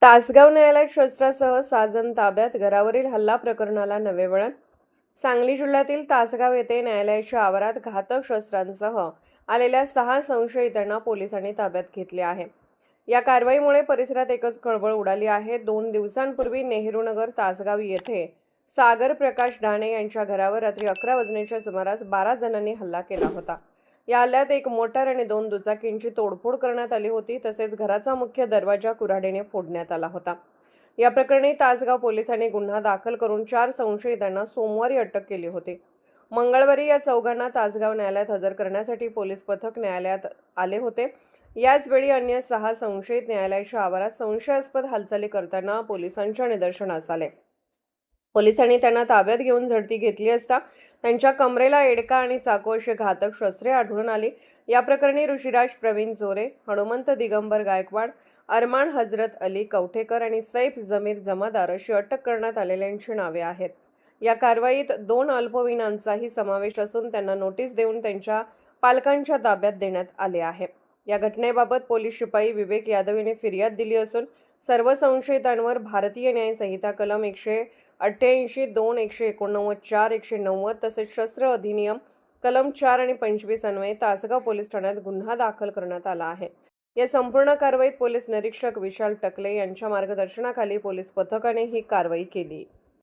तासगाव न्यायालयात शस्त्रासह 6 जण ताब्यात, घरावरील हल्ला प्रकरणाला नवे वळण. सांगली जिल्ह्यातील तासगाव येथे न्यायालयाच्या आवारात घातक शस्त्रांसह आलेल्या 6 संशयितांना पोलिसांनी ताब्यात घेतले आहे. या कारवाईमुळे परिसरात एकच खळबळ उडाली आहे. 2 दिवसांपूर्वी नेहरूनगर तासगाव येथे सागर प्रकाश ढाणे यांच्या घरावर रात्री 11 वाजण्याच्या सुमारास 12 जणांनी हल्ला केला होता. या हल्ल्यात एक मोटार आणि 2 दुचाकींची तोडफोड करण्यात आली होती. तसेच घराचा मुख्य दरवाजा कुऱ्हाडीने फोडण्यात आला होता. या प्रकरणी तासगाव पोलिसांनी गुन्हा दाखल करून 4 संशयितांना सोमवारी अटक केली होती. मंगळवारी या चौघांना तासगाव न्यायालयात हजर करण्यासाठी पोलीस पथक न्यायालयात आले होते. याचवेळी अन्य 6 संशयित न्यायालयाच्या आवारात संशयास्पद हालचाली करताना पोलिसांच्या निदर्शनास आले. पोलिसांनी त्यांना ताब्यात घेऊन झडती घेतली असता त्यांच्या कमरेला एडका आणि चाकू अशी घातक शस्त्रे आढळून आली. या प्रकरणी ऋषिराज प्रवीण जोरे, हनुमंत दिगंबर गायकवाड, अरमान हजरत अली कवठेकर आणि सैफ जमीर जमादार अशी अटक करण्यात आलेल्यांची नावे आहेत. या कारवाईत 2 अल्पवयीनांचाही समावेश असून त्यांना नोटीस देऊन त्यांच्या पालकांच्या ताब्यात देण्यात आले आहे. या घटनेबाबत पोलीस शिपाई विवेक यादव यांनी फिर्याद दिली असून सर्व संशयितांवर भारतीय न्याय संहिता कलम 188, 2, 189, 4, 190 तसेच शस्त्र अधिनियम कलम 4 आणि 25 अन्वये तासगाव पोलीस ठाण्यात गुन्हा दाखल करण्यात आला आहे. या संपूर्ण कारवाईत पोलीस निरीक्षक विशाल टकले यांच्या मार्गदर्शनाखाली पोलीस पथकाने ही कारवाई केली.